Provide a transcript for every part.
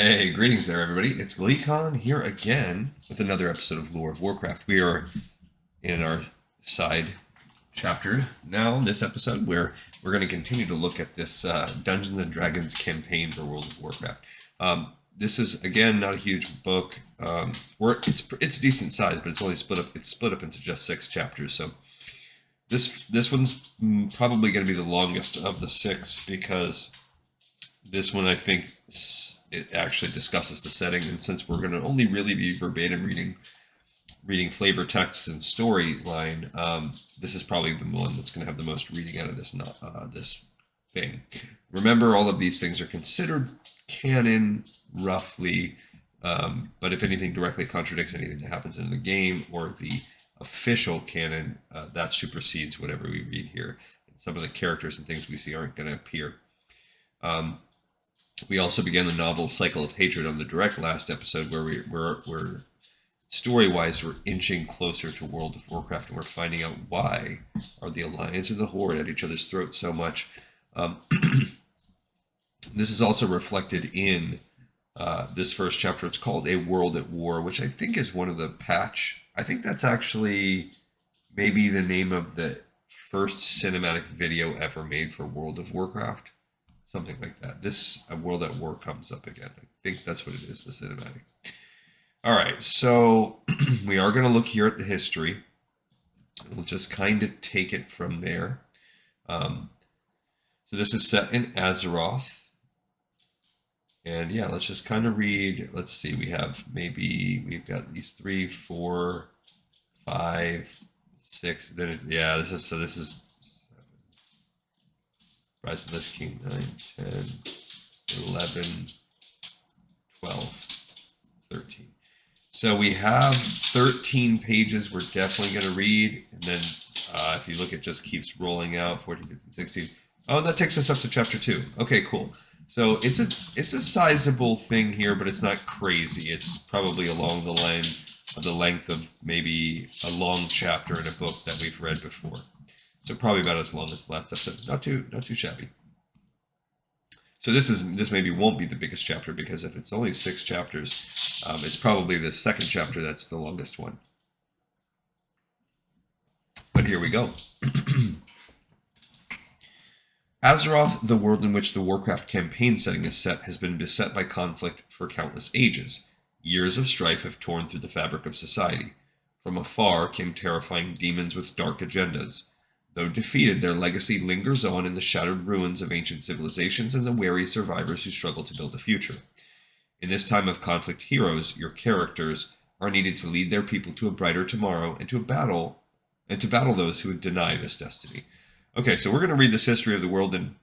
Hey, greetings there, everybody. It's GleeCon here again with another episode of Lore of Warcraft. We are in our side chapter now, in this episode, where we're going to continue to look at this Dungeons and Dragons campaign for World of Warcraft. This is again not a huge book. It's decent size, but it's only split up. It's split up into just 6 chapters. So this one's probably going to be the longest of the 6 because this one I think it actually discusses the setting, and since we're going to only really be verbatim reading flavor texts and storyline, this is probably the one that's going to have the most reading out of this thing. Remember, all of these things are considered canon roughly, but if anything directly contradicts anything that happens in the game or the official canon, that supersedes whatever we read here. And some of the characters and things we see aren't going to appear. We also began the novel Cycle of Hatred on the direct last episode, where we're story-wise, we're inching closer to World of Warcraft, and we're finding out why are the Alliance and the Horde at each other's throats so much. This is also reflected in this first chapter. It's called A World at War, which I think is one of the patch. I think that's actually maybe the name of the first cinematic video ever made for World of Warcraft. Something like that. This A World at War comes up again. I think that's what it is, the cinematic. All right, so we are going to look here at the history. We'll just kind of take it from there. So this is set in Azeroth. And yeah, let's just kind of read. Let's see, we've got these 3, 4, 5, 6. This is Rise of the King, 9, 10, 11, 12, 13. So we have 13 pages we're definitely going to read. And then if you look, it just keeps rolling out, 14, 15, 16. Oh, and that takes us up to chapter 2. Okay, cool. So it's a sizable thing here, but it's not crazy. It's probably along the length of maybe a long chapter in a book that we've read before. So probably about as long as the last episode. Not too shabby. So this maybe won't be the biggest chapter, because if it's only 6 chapters, it's probably the second chapter that's the longest one. But here we go. Azeroth, the world in which the Warcraft campaign setting is set, has been beset by conflict for countless ages. Years of strife have torn through the fabric of society. From afar came terrifying demons with dark agendas. Though defeated, their legacy lingers on in the shattered ruins of ancient civilizations and the wary survivors who struggle to build a future. In this time of conflict, heroes, your characters, are needed to lead their people to a brighter tomorrow and to battle those who would deny this destiny. Okay, so we're going to read this history of the world, and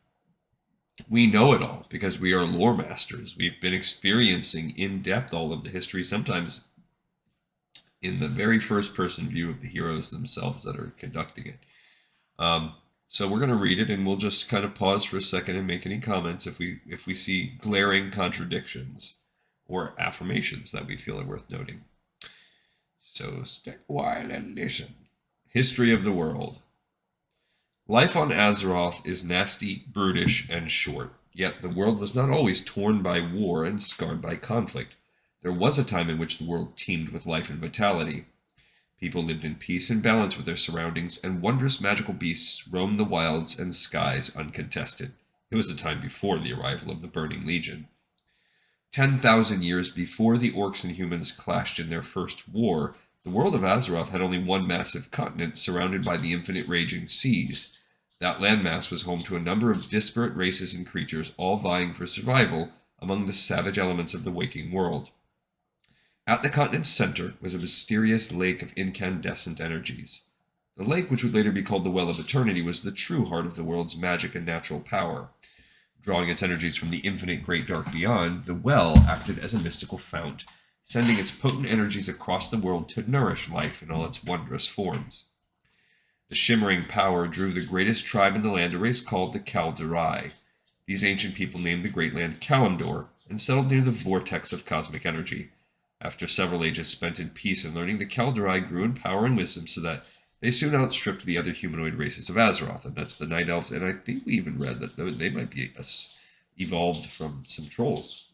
we know it all because we are lore masters. We've been experiencing in depth all of the history, sometimes in the very first person view of the heroes themselves that are conducting it. So we're going to read it, and we'll just kind of pause for a second and make any comments if we see glaring contradictions or affirmations that we feel are worth noting. So stick a while and listen. History of the world. Life on Azeroth is nasty, brutish, and short. Yet the world was not always torn by war and scarred by conflict. There was a time in which the world teemed with life and vitality. People lived in peace and balance with their surroundings, and wondrous magical beasts roamed the wilds and skies uncontested. It was a time before the arrival of the Burning Legion. 10,000 years before the orcs and humans clashed in their first war, the world of Azeroth had only one massive continent surrounded by the infinite raging seas. That landmass was home to a number of disparate races and creatures, all vying for survival among the savage elements of the waking world. At the continent's center was a mysterious lake of incandescent energies. The lake, which would later be called the Well of Eternity, was the true heart of the world's magic and natural power. Drawing its energies from the infinite great dark beyond, the well acted as a mystical fount, sending its potent energies across the world to nourish life in all its wondrous forms. The shimmering power drew the greatest tribe in the land, a race called the Kaldurai. These ancient people named the great land Kalimdor and settled near the vortex of cosmic energy. After several ages spent in peace and learning, the Kaldurai grew in power and wisdom so that they soon outstripped the other humanoid races of Azeroth, and that's the Night Elves, and I think we even read that they might be evolved from some trolls.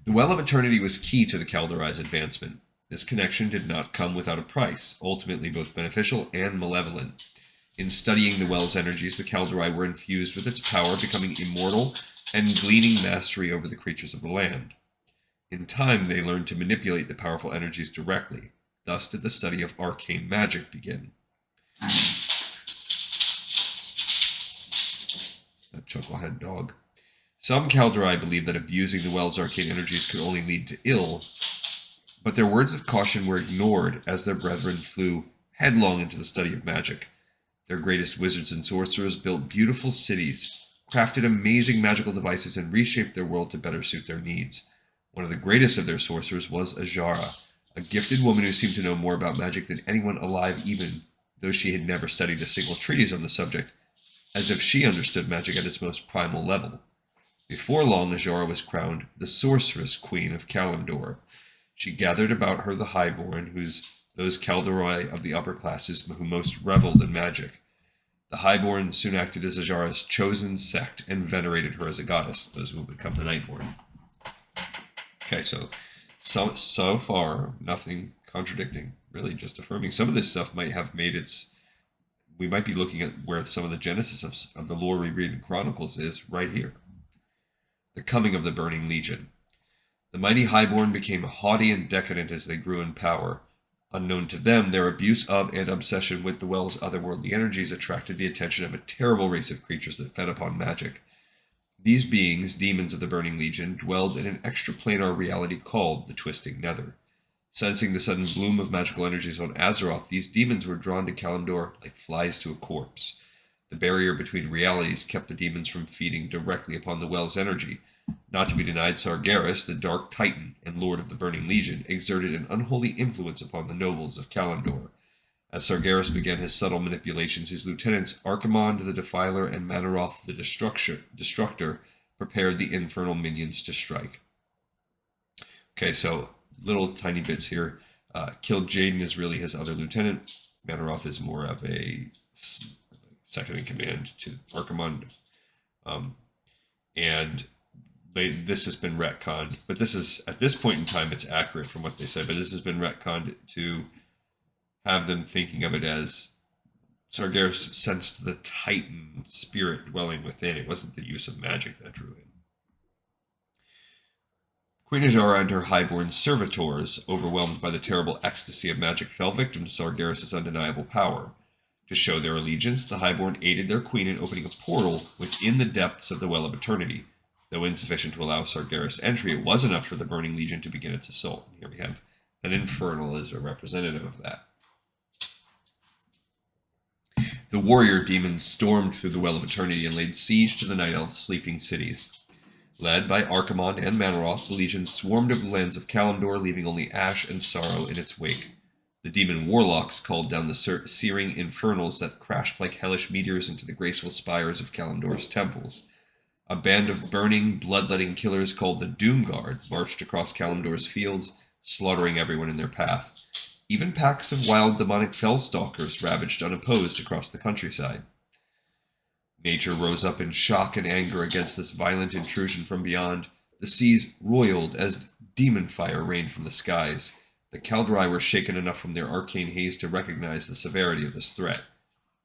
The Well of Eternity was key to the Kaldorai's advancement. This connection did not come without a price, ultimately both beneficial and malevolent. In studying the Well's energies, the Kaldorai were infused with its power, becoming immortal and gleaning mastery over the creatures of the land. In time, they learned to manipulate the powerful energies directly. Thus did the study of arcane magic begin. That chucklehead dog. Some Kaldorai believed that abusing the Well's arcane energies could only lead to ill, but their words of caution were ignored as their brethren flew headlong into the study of magic. Their greatest wizards and sorcerers built beautiful cities, crafted amazing magical devices, and reshaped their world to better suit their needs. One of the greatest of their sorcerers was Ajara, a gifted woman who seemed to know more about magic than anyone alive, even though she had never studied a single treatise on the subject, as if she understood magic at its most primal level. Before long, Ajara was crowned the Sorceress Queen of Kalimdor. She gathered about her the highborn, those Kaldoroi of the upper classes who most reveled in magic. The highborn soon acted as Ajara's chosen sect and venerated her as a goddess, those who would become the nightborn. Okay, so far, nothing contradicting, really just affirming. Some of this stuff might have we might be looking at where some of the genesis of the lore we read in Chronicles is right here. The coming of the Burning Legion. The mighty highborn became haughty and decadent as they grew in power. Unknown to them, their abuse of and obsession with the Well's otherworldly energies attracted the attention of a terrible race of creatures that fed upon magic. These beings, demons of the Burning Legion, dwelled in an extraplanar reality called the Twisting Nether. Sensing the sudden bloom of magical energies on Azeroth, these demons were drawn to Kalimdor like flies to a corpse. The barrier between realities kept the demons from feeding directly upon the Well's energy. Not to be denied, Sargeras, the Dark Titan and Lord of the Burning Legion, exerted an unholy influence upon the nobles of Kalimdor. As Sargeras began his subtle manipulations, his lieutenants Archimond the Defiler and Manaroth the Destructor prepared the infernal minions to strike. Okay, so little tiny bits here. Killed Jaden is really his other lieutenant. Manaroth is more of a second in command to Archimond. And this has been retconned, but this is, at this point in time, it's accurate from what they said, but this has been retconned to have them thinking of it as Sargeras sensed the Titan spirit dwelling within. It wasn't the use of magic that drew in. Queen Ajara and her highborn servitors, overwhelmed by the terrible ecstasy of magic, fell victim to Sargeras' undeniable power. To show their allegiance, the highborn aided their queen in opening a portal within the depths of the Well of Eternity. Though insufficient to allow Sargeras entry, it was enough for the Burning Legion to begin its assault. Here we have an Infernal as a representative of that. The warrior demons stormed through the Well of Eternity and laid siege to the Night Elves' sleeping cities. Led by Archimond and Manaroth, the Legion swarmed over the lands of Kalimdor, leaving only ash and sorrow in its wake. The demon warlocks called down the searing infernals that crashed like hellish meteors into the graceful spires of Kalimdor's temples. A band of burning, bloodletting killers called the Doom Guard marched across Kalimdor's fields, slaughtering everyone in their path. Even packs of wild demonic fellstalkers ravaged unopposed across the countryside. Nature rose up in shock and anger against this violent intrusion from beyond. The seas roiled as demon fire rained from the skies. The Kaldorei were shaken enough from their arcane haze to recognize the severity of this threat.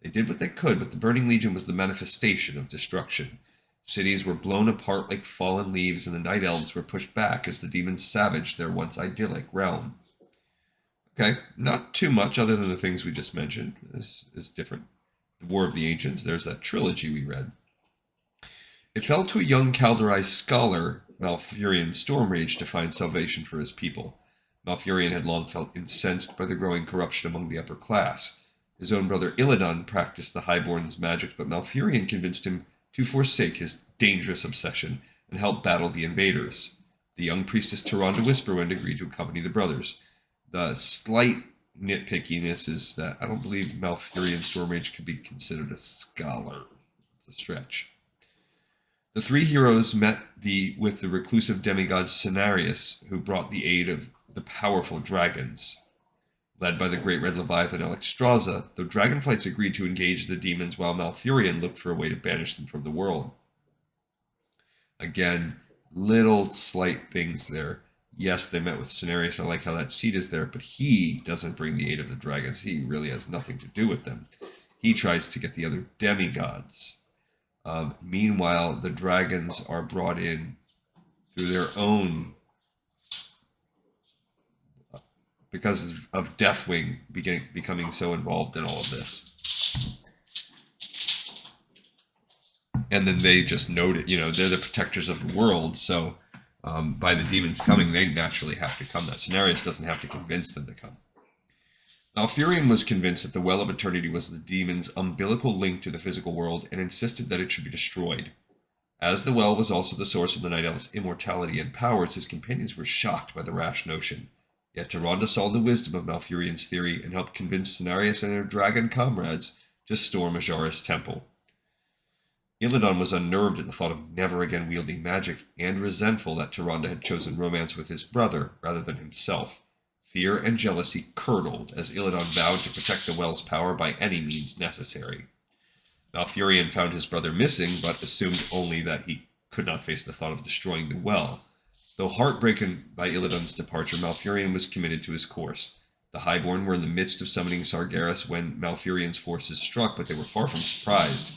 They did what they could, but the Burning Legion was the manifestation of destruction. Cities were blown apart like fallen leaves, and the Night Elves were pushed back as the demons savaged their once idyllic realm. Okay, not too much other than the things we just mentioned. This is different. The War of the Ancients, there's that trilogy we read. It fell to a young Kaldorei scholar, Malfurion Stormrage, to find salvation for his people. Malfurion had long felt incensed by the growing corruption among the upper class. His own brother Illidan practiced the Highborn's magic, but Malfurion convinced him to forsake his dangerous obsession and help battle the invaders. The young priestess Tyrande Whisperwind agreed to accompany the brothers. The slight nitpickiness is that I don't believe Malfurion Stormrage could be considered a scholar. It's a stretch. The three heroes met with the reclusive demigod Cenarius, who brought the aid of the powerful dragons. Led by the great red leviathan Alexstrasza, the dragonflights agreed to engage the demons while Malfurion looked for a way to banish them from the world. Again, little slight things there. Yes, they met with Cenarius. I like how that seed is there, but he doesn't bring the aid of the dragons. He really has nothing to do with them. He tries to get the other demigods. Meanwhile, the dragons are brought in through their own, because of Deathwing becoming so involved in all of this. And then they just note it, they're the protectors of the world, so by the demons coming, they naturally have to come. That Cenarius doesn't have to convince them to come. Malfurion was convinced that the Well of Eternity was the demon's umbilical link to the physical world and insisted that it should be destroyed. As the well was also the source of the Night Elf's immortality and powers, his companions were shocked by the rash notion. Yet Tyrande saw the wisdom of Malfurion's theory and helped convince Cenarius and their dragon comrades to storm Azshara's temple. Illidan was unnerved at the thought of never again wielding magic and resentful that Tyrande had chosen romance with his brother rather than himself. Fear and jealousy curdled as Illidan vowed to protect the well's power by any means necessary. Malfurion found his brother missing, but assumed only that he could not face the thought of destroying the well. Though heartbroken by Illidan's departure, Malfurion was committed to his course. The Highborn were in the midst of summoning Sargeras when Malfurion's forces struck, but they were far from surprised.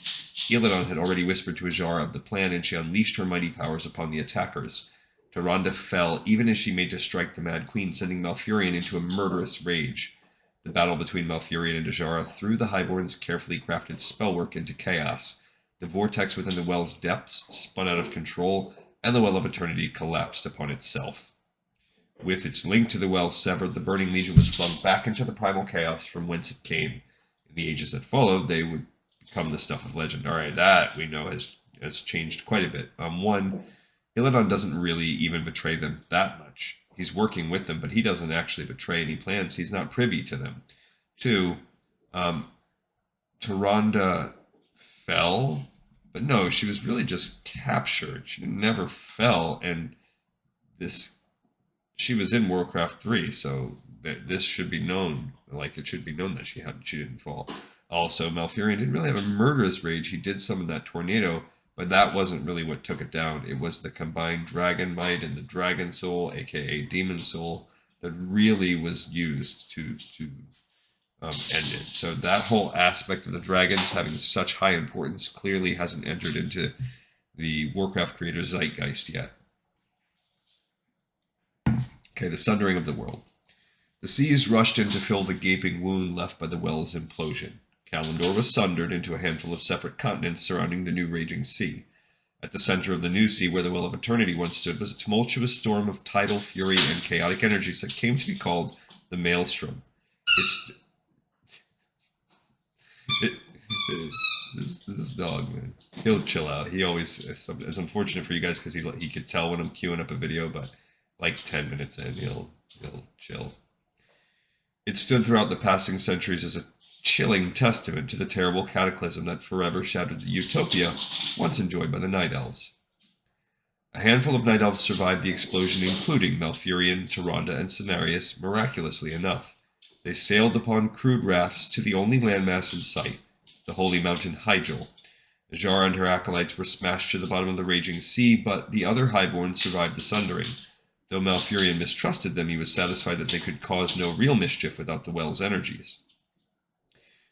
Illidan had already whispered to Azshara of the plan, and she unleashed her mighty powers upon the attackers. Tyrande fell, even as she made to strike the Mad Queen, sending Malfurion into a murderous rage. The battle between Malfurion and Azshara threw the Highborn's carefully crafted spellwork into chaos. The vortex within the well's depths spun out of control, and the Well of Eternity collapsed upon itself. With its link to the well severed, the Burning Legion was flung back into the primal chaos from whence it came. In the ages that followed, they would become the stuff of legend. All right, that we know has changed quite a bit. One, Illidan doesn't really even betray them that much. He's working with them, but he doesn't actually betray any plans. He's not privy to them. Two, Tyrande fell, but no, she was really just captured. She never fell, and she was in Warcraft 3, so this should be known. Like, it should be known that she didn't fall. Also, Malfurion didn't really have a murderous rage. He did summon that tornado, but that wasn't really what took it down. It was the combined dragon might and the dragon soul, aka demon soul, that really was used to end it. So that whole aspect of the dragons having such high importance clearly hasn't entered into the Warcraft creator's zeitgeist yet. Okay, the sundering of the world. The seas rushed in to fill the gaping wound left by the well's implosion. Kalimdor was sundered into a handful of separate continents surrounding the new raging sea. At the center of the new sea, where the Well of Eternity once stood, was a tumultuous storm of tidal fury and chaotic energies that came to be called the Maelstrom. This dog, man, he'll chill out. He always, it's unfortunate for you guys because he could tell when I'm queuing up a video, but like 10 minutes in, he'll chill. It stood throughout the passing centuries as a chilling testament to the terrible cataclysm that forever shattered the utopia once enjoyed by the Night Elves. A handful of Night Elves survived the explosion, including Malfurion, Tyrande, and Cenarius, miraculously enough. They sailed upon crude rafts to the only landmass in sight, the holy mountain Hyjal. Azshara and her acolytes were smashed to the bottom of the raging sea, but the other Highborn survived the sundering. Though Malfurion mistrusted them, he was satisfied that they could cause no real mischief without the well's energies.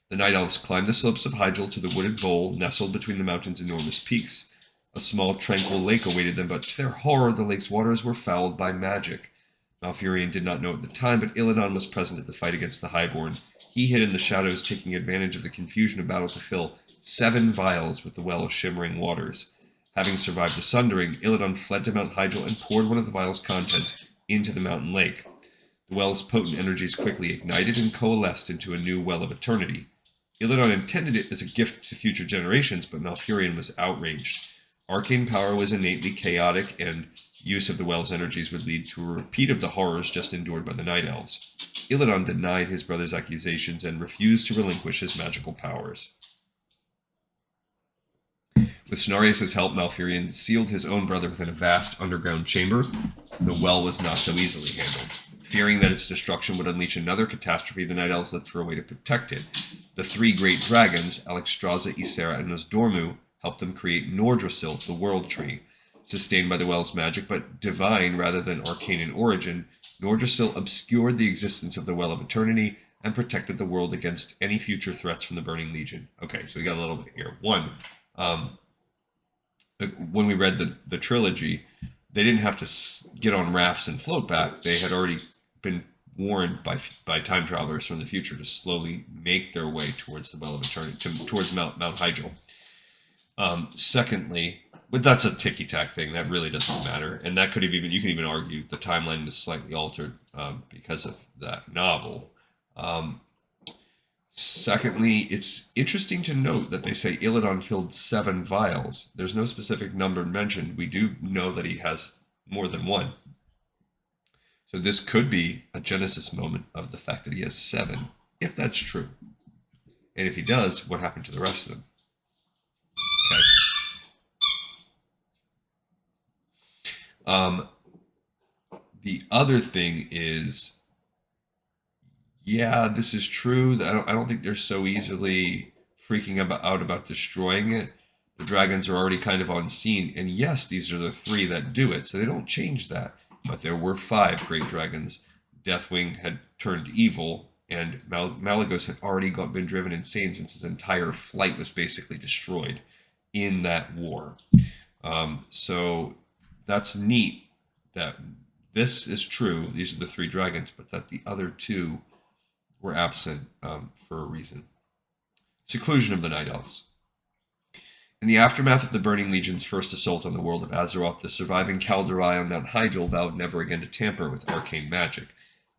The Night Elves climbed the slopes of Hyjal to the wooded bowl nestled between the mountain's enormous peaks. A small, tranquil lake awaited them, but to their horror, the lake's waters were fouled by magic. Malfurion did not know at the time, but Illidan was present at the fight against the Highborn. He hid in the shadows, taking advantage of the confusion of battle to fill 7 vials with the well's shimmering waters. Having survived the sundering, Illidan fled to Mount Hyjal and poured one of the vial's contents into the mountain lake. The well's potent energies quickly ignited and coalesced into a new Well of Eternity. Illidan intended it as a gift to future generations, but Malfurion was outraged. Arcane power was innately chaotic, and use of the well's energies would lead to a repeat of the horrors just endured by the Night Elves. Illidan denied his brother's accusations and refused to relinquish his magical powers. With Cenarius' help, Malfurion sealed his own brother within a vast underground chamber. The well was not so easily handled. Fearing that its destruction would unleash another catastrophe, the Night Elves looked for a way to protect it. The 3 great dragons, Alexstrasza, Ysera, and Nosdormu, helped them create Nordrassil, the World Tree. sustained by the well's magic, but divine rather than arcane in origin, Nordrassil obscured the existence of the Well of Eternity and protected the world against any future threats from the Burning Legion. Okay, so we got a little bit here. One, when we read the trilogy, they didn't have to get on rafts and float back. They had already been warned by time travelers from the future to slowly make their way towards the Well of Eternity, towards Mount Hyjal. Secondly, but that's a ticky-tack thing. That really doesn't matter. And that could have you can even argue the timeline is slightly altered because of that novel. Secondly, it's interesting to note that they say Illidan filled 7 vials. There's no specific number mentioned. We do know that he has more than one. So this could be a Genesis moment of the fact that he has 7, if that's true. And if he does, what happened to the rest of them? Okay. The other thing is, yeah, this is true. I don't think they're so easily freaking out about destroying it. The dragons are already kind of on scene, and yes, these are the 3 that do it, so they don't change that. But there were 5 great dragons. Deathwing had turned evil, and Malygos had already been driven insane since his entire flight was basically destroyed in that war. So that's neat that this is true. These are the 3 dragons, but that the other 2 were absent for a reason. Seclusion of the Night Elves. In the aftermath of the Burning Legion's first assault on the world of Azeroth, the surviving Kaldorei on Mount Hyjal vowed never again to tamper with arcane magic.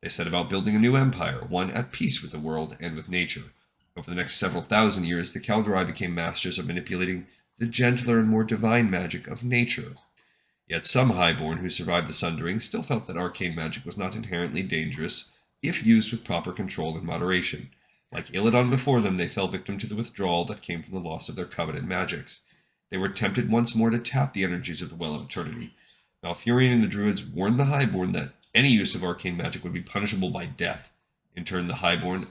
They set about building a new empire, one at peace with the world and with nature. Over the next several thousand years, the Kaldorei became masters of manipulating the gentler and more divine magic of nature. Yet some Highborn who survived the Sundering still felt that arcane magic was not inherently dangerous if used with proper control and moderation. Like Illidan before them, they fell victim to the withdrawal that came from the loss of their coveted magics. They were tempted once more to tap the energies of the Well of Eternity. Malfurion and the Druids warned the Highborn that any use of arcane magic would be punishable by death. In turn, the Highborn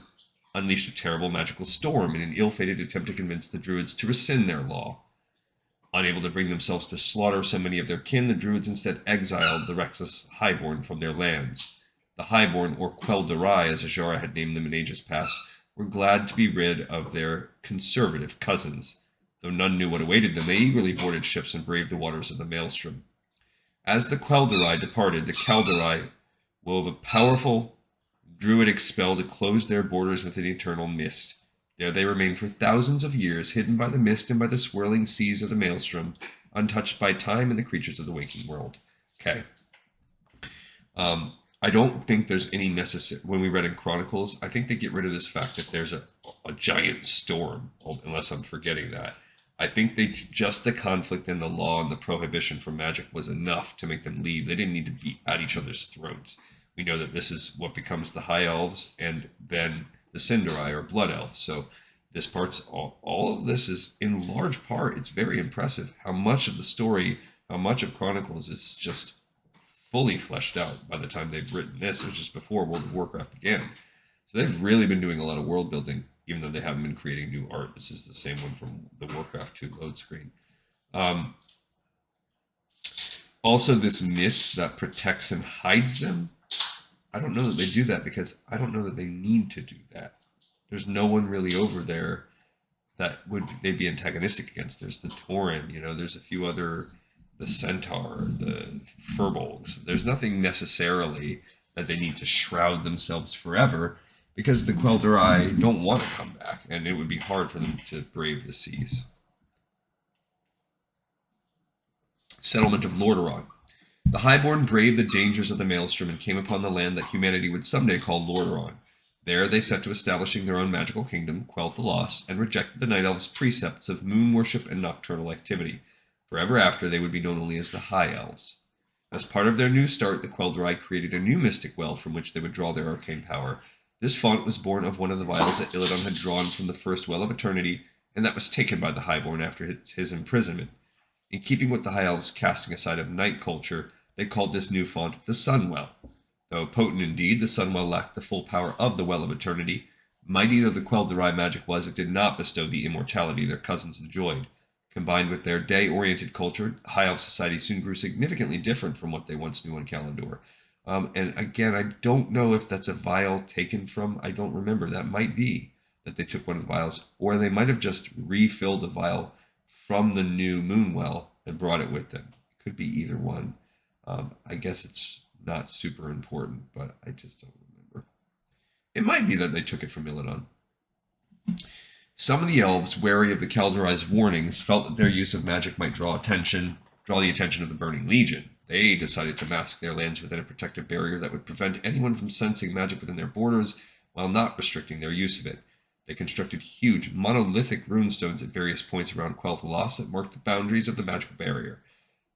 unleashed a terrible magical storm in an ill-fated attempt to convince the Druids to rescind their law. Unable to bring themselves to slaughter so many of their kin, the Druids instead exiled the restless Highborn from their lands. The Highborn, or Quel'Darai, as Azshara had named them in ages past, were glad to be rid of their conservative cousins. Though none knew what awaited them, they eagerly boarded ships and braved the waters of the Maelstrom. As the Quel'Darai departed, the Kaldorei wove a powerful druidic spell to close their borders with an eternal mist. There they remained for thousands of years, hidden by the mist and by the swirling seas of the Maelstrom, untouched by time and the creatures of the waking world. Okay. I don't think there's any necessary. When we read in Chronicles, I think they get rid of this fact that there's a giant storm, unless I'm forgetting that. I think just the conflict in the law and the prohibition from magic was enough to make them leave. They didn't need to be at each other's throats. We know that this is what becomes the High Elves and then the Sindarai or Blood Elves. So this part's all of this is in large part, it's very impressive how much of the story, how much of Chronicles is just fully fleshed out by the time they've written this, which is before World of Warcraft began. So they've really been doing a lot of world building, even though they haven't been creating new art. This is the same one from the Warcraft 2 load screen. Also, this mist that protects and hides them, I don't know that they do that because I don't know that they need to do that. There's no one really over there that they'd be antagonistic against. There's the Tauren, there's a few other, the Centaur, the Furbolgs. There's nothing necessarily that they need to shroud themselves forever because the Quel'Darai don't want to come back, and it would be hard for them to brave the seas. Settlement of Lordaeron. The Highborn braved the dangers of the Maelstrom and came upon the land that humanity would someday call Lordaeron. There they set to establishing their own magical kingdom, quelled the loss, and rejected the Night Elves' precepts of moon worship and nocturnal activity. Forever after, they would be known only as the High Elves. As part of their new start, the Quel'Darai created a new mystic well from which they would draw their arcane power. This font was born of one of the vials that Illidan had drawn from the first Well of Eternity, and that was taken by the Highborn after his imprisonment. In keeping with the High Elves' casting aside of night culture, they called this new font the Sunwell. Though potent indeed, the Sunwell lacked the full power of the Well of Eternity. Mighty though the Quel'Darai magic was, it did not bestow the immortality their cousins enjoyed. Combined with their day-oriented culture, High Elf society soon grew significantly different from what they once knew on Kalimdor. And again, I don't know if that's a vial taken from, I don't remember. That might be that they took one of the vials, or they might have just refilled a vial from the new Moonwell and brought it with them. It could be either one. I guess it's not super important, but I just don't remember. It might be that they took it from Illidan. Some of the elves, wary of the Kaldorai's warnings, felt that their use of magic might draw the attention of the Burning Legion. They decided to mask their lands within a protective barrier that would prevent anyone from sensing magic within their borders while not restricting their use of it. They constructed huge, monolithic runestones at various points around Quel'Thalas that marked the boundaries of the magical barrier.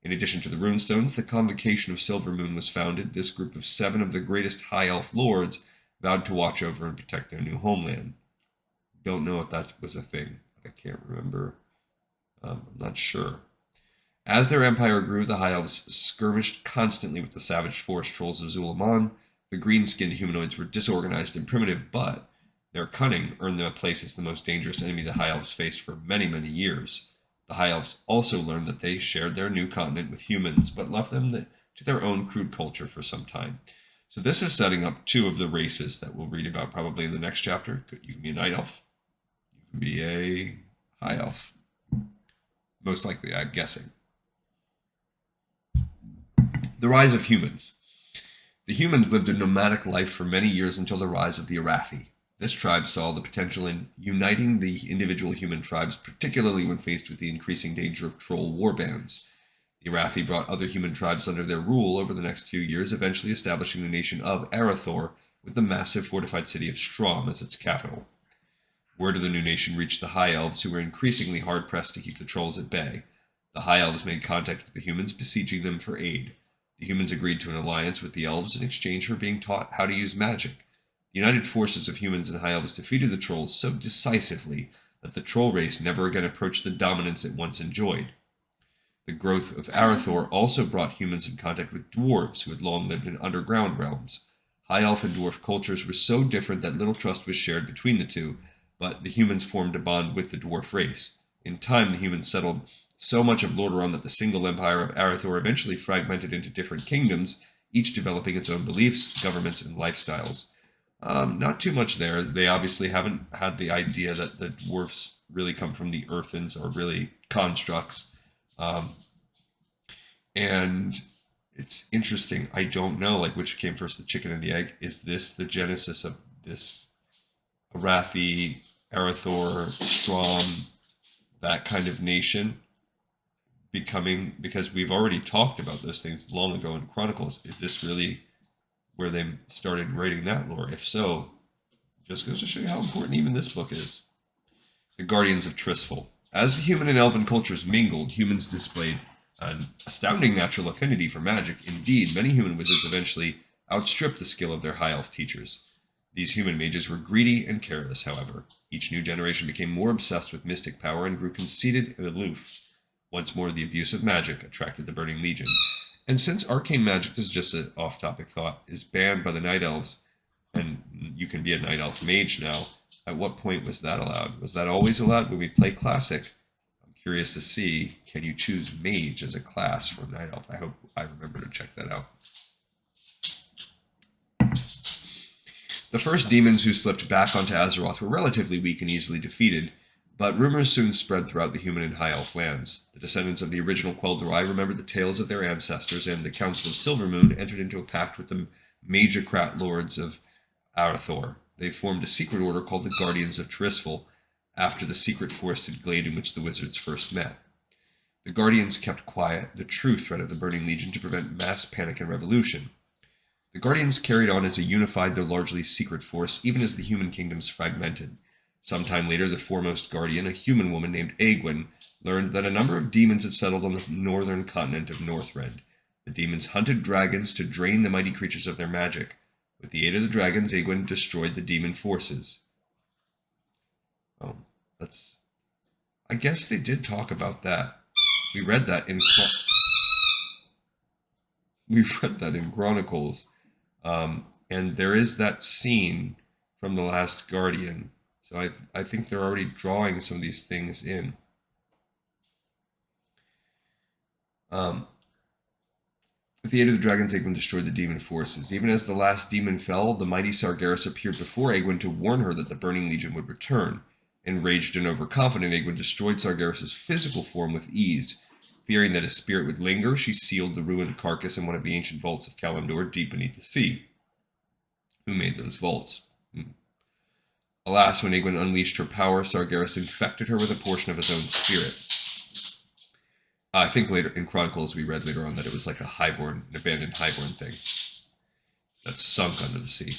In addition to the runestones, the Convocation of Silvermoon was founded. This group of 7 of the greatest High Elf lords vowed to watch over and protect their new homeland. Don't know if that was a thing. I can't remember. I'm not sure. As their empire grew, the High Elves skirmished constantly with the savage forest trolls of Zul'Aman. The green-skinned humanoids were disorganized and primitive, but their cunning earned them a place as the most dangerous enemy the High Elves faced for many, many years. The High Elves also learned that they shared their new continent with humans, but left them to their own crude culture for some time. So this is setting up 2 of the races that we'll read about probably in the next chapter. You can be a Night Elf. You can be a High Elf. Most likely, I'm guessing. The rise of humans. The humans lived a nomadic life for many years until the rise of the Arathi. This tribe saw the potential in uniting the individual human tribes, particularly when faced with the increasing danger of troll warbands. The Arathi brought other human tribes under their rule over the next few years, eventually establishing the nation of Arathor with the massive fortified city of Strom as its capital. Word of the new nation reached the High Elves, who were increasingly hard-pressed to keep the trolls at bay. The High Elves made contact with the humans, beseeching them for aid. The humans agreed to an alliance with the elves in exchange for being taught how to use magic. The united forces of humans and High Elves defeated the trolls so decisively that the troll race never again approached the dominance it once enjoyed. The growth of Arathor also brought humans in contact with dwarves who had long lived in underground realms. High Elf and dwarf cultures were so different that little trust was shared between the two, but the humans formed a bond with the dwarf race. In time, the humans settled so much of Lordaeron that the single empire of Arathor eventually fragmented into different kingdoms, each developing its own beliefs, governments, and lifestyles. Not too much there. They obviously haven't had the idea that the dwarfs really come from the earthens or really constructs. And it's interesting. I don't know, like, which came first, the chicken and the egg. Is this the genesis of this Arathi, Arathor, Strom, that kind of nation becoming, because we've already talked about those things long ago in Chronicles. Is this really where they started writing that lore? If so, just goes to show you how important even this book is. The Guardians of Tristful. As the human and elven cultures mingled, humans displayed an astounding natural affinity for magic. Indeed, many human wizards eventually outstripped the skill of their high elf teachers. These human mages were greedy and careless, however. Each new generation became more obsessed with mystic power and grew conceited and aloof. Once more, the abuse of magic attracted the Burning Legion. And since arcane magic, this is just an off-topic thought, is banned by the Night Elves, and you can be a Night Elf mage now, at what point was that allowed? Was that always allowed when we play Classic? I'm curious to see, can you choose mage as a class for Night Elf? I hope I remember to check that out. The first demons who slipped back onto Azeroth were relatively weak and easily defeated, but rumors soon spread throughout the human and high elf lands. The descendants of the original Quel'Drai remembered the tales of their ancestors, and the Council of Silvermoon entered into a pact with the Magicrat lords of Arathor. They formed a secret order called the Guardians of Tristful, after the secret forested glade in which the wizards first met. The Guardians kept quiet the true threat of the Burning Legion to prevent mass panic and revolution. The Guardians carried on as a unified though largely secret force, even as the human kingdoms fragmented. Sometime later, the foremost guardian, a human woman named Aegwynn, learned that a number of demons had settled on the northern continent of Northrend. The demons hunted dragons to drain the mighty creatures of their magic. With the aid of the dragons, Aegwynn destroyed the demon forces. Oh, I guess they did talk about that. We read that in Chronicles. And there is that scene from The Last Guardian. So I think they're already drawing some of these things in. Um, with the aid of the dragons, Egwene destroyed the demon forces. Even as the last demon fell, the mighty Sargeras appeared before Egwene to warn her that the Burning Legion would return. Enraged and overconfident, Egwene destroyed Sargeras' physical form with ease. Fearing that his spirit would linger, she sealed the ruined carcass in one of the ancient vaults of Kalimdor deep beneath the sea. Who made those vaults? Alas, when Egwene unleashed her power, Sargeras infected her with a portion of his own spirit. I think later in Chronicles we read later on that it was like an abandoned highborn thing that sunk under the sea.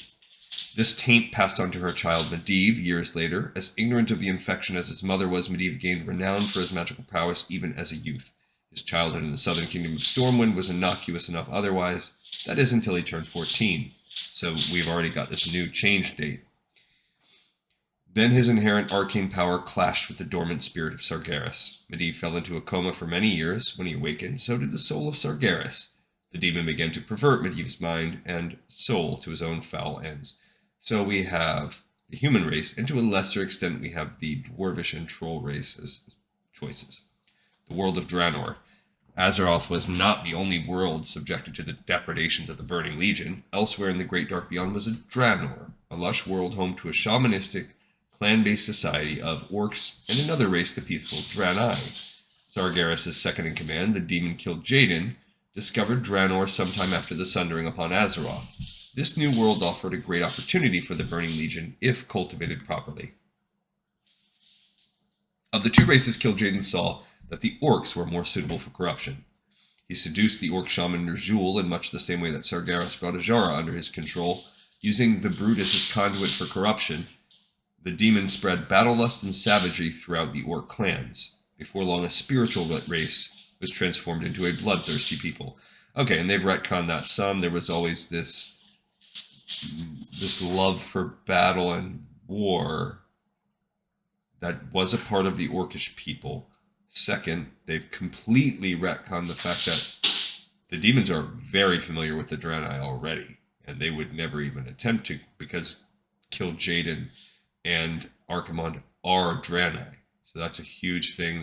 This taint passed on to her child Medivh years later. As ignorant of the infection as his mother was, Medivh gained renown for his magical prowess even as a youth. His childhood in the southern kingdom of Stormwind was innocuous enough otherwise. That is until he turned 14. So we've already got this new change date. Then his inherent arcane power clashed with the dormant spirit of Sargeras. Medivh fell into a coma for many years. When he awakened, so did the soul of Sargeras. The demon began to pervert Medivh's mind and soul to his own foul ends. So we have the human race, and to a lesser extent we have the dwarvish and troll race as choices. The world of Draenor. Azeroth was not the only world subjected to the depredations of the Burning Legion. Elsewhere in the Great Dark Beyond was a Draenor, a lush world home to a shamanistic, clan-based society of orcs and another race, the peaceful Draenei. Sargeras' second-in-command, the demon-killed Jaden, discovered Draenor sometime after the sundering upon Azeroth. This new world offered a great opportunity for the Burning Legion if cultivated properly. Of the two races, Kil'jaeden saw that the orcs were more suitable for corruption. He seduced the orc shaman Ner'zhul in much the same way that Sargeras brought Azshara under his control. Using the brute as his conduit for corruption, the demon spread battlelust and savagery throughout the orc clans. Before long, a spiritual race was transformed into a bloodthirsty people. Okay, and they've retconned that some. There was always this love for battle and war that was a part of the orcish people. Second, they've completely retconned the fact that the demons are very familiar with the Draenei already, and they would never even attempt to, because Kil'jaeden and Archimonde are Draenei. So that's a huge thing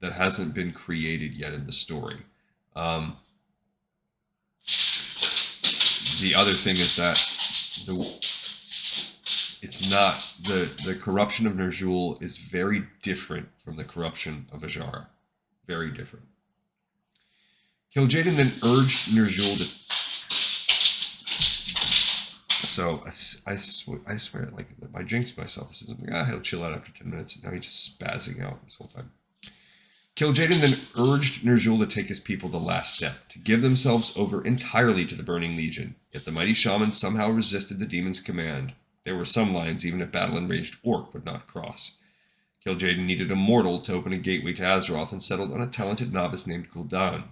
that hasn't been created yet in the story. The other thing is that it's not the corruption of Ner'zhul is very different from the corruption of Azshara. Very different. Kil'jaeden then urged Ner'zhul to. So I swear, like, I jinxed myself. I said, he'll chill out after 10 minutes. And now he's just spazzing out this whole time. Kil'jaeden then urged Ner'zhul to take his people the last step, to give themselves over entirely to the Burning Legion. Yet the mighty shaman somehow resisted the demon's command. There were some lines even a battle-enraged orc would not cross. Kil'jaeden needed a mortal to open a gateway to Azeroth and settled on a talented novice named Gul'dan.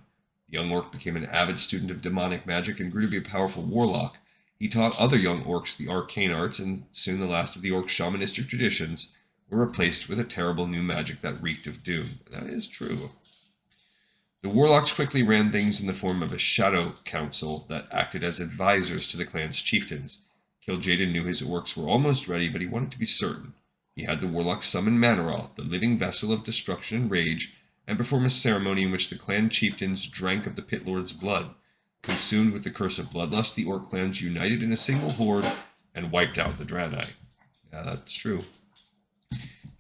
The young orc became an avid student of demonic magic and grew to be a powerful warlock. He taught other young orcs the arcane arts, and soon the last of the orc shamanistic traditions were replaced with a terrible new magic that reeked of doom. That is true. The warlocks quickly ran things in the form of a shadow council that acted as advisors to the clan's chieftains. Kil'jaeden knew his orcs were almost ready, but he wanted to be certain. He had the warlocks summon Mannoroth, the living vessel of destruction and rage, and perform a ceremony in which the clan chieftains drank of the Pit Lord's blood. Consumed with the curse of bloodlust, the orc clans united in a single horde and wiped out the Draenei. Yeah, that's true.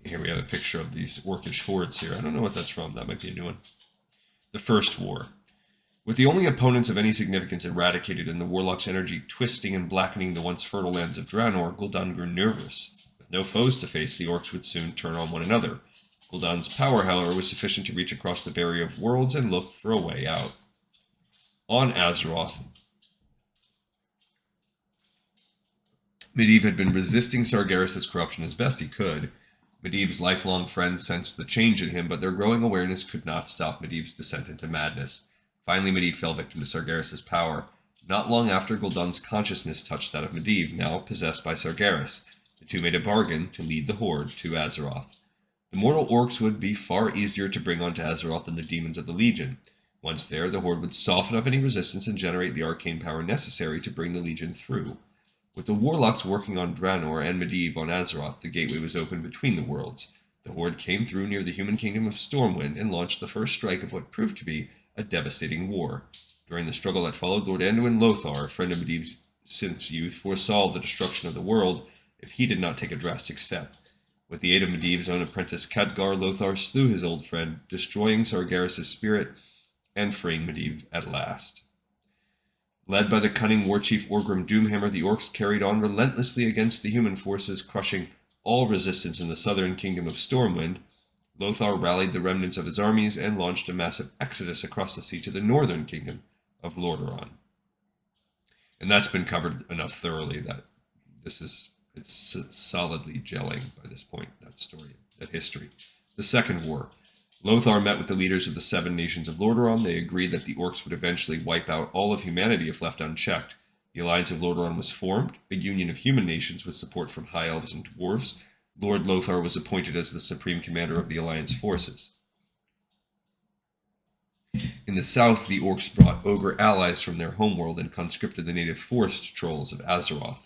Here we have a picture of these orcish hordes here. I don't know what that's from. That might be a new one. The First War. With the only opponents of any significance eradicated and the warlock's energy twisting and blackening the once fertile lands of Draenor, Gul'dan grew nervous. With no foes to face, the orcs would soon turn on one another. Gul'dan's power, however, was sufficient to reach across the barrier of worlds and look for a way out. On Azeroth, Medivh had been resisting Sargeras' corruption as best he could. Medivh's lifelong friends sensed the change in him, but their growing awareness could not stop Medivh's descent into madness. Finally, Medivh fell victim to Sargeras' power. Not long after, Gul'dan's consciousness touched that of Medivh, now possessed by Sargeras. The two made a bargain to lead the horde to Azeroth. The mortal orcs would be far easier to bring onto Azeroth than the demons of the Legion. Once there, the horde would soften up any resistance and generate the arcane power necessary to bring the Legion through. With the warlocks working on Draenor and Medivh on Azeroth, the gateway was open between the worlds. The horde came through near the human kingdom of Stormwind and launched the first strike of what proved to be a devastating war. During the struggle that followed, Lord Anduin Lothar, a friend of Medivh's since youth, foresaw the destruction of the world if he did not take a drastic step. With the aid of Medivh's own apprentice Khadgar, Lothar slew his old friend, destroying Sargeras' spirit and freeing Medivh at last. Led by the cunning war chief Orgrim Doomhammer, the orcs carried on relentlessly against the human forces, crushing all resistance in the southern kingdom of Stormwind. Lothar rallied the remnants of his armies and launched a massive exodus across the sea to the northern kingdom of Lordaeron. And that's been covered enough thoroughly that it's solidly gelling by this point, that story, that history. The Second War. Lothar met with the leaders of the 7 nations of Lordaeron. They agreed that the orcs would eventually wipe out all of humanity if left unchecked. The Alliance of Lordaeron was formed, a union of human nations with support from high elves and dwarves. Lord Lothar was appointed as the supreme commander of the Alliance forces. In the south, the orcs brought ogre allies from their homeworld and conscripted the native forest trolls of Azeroth.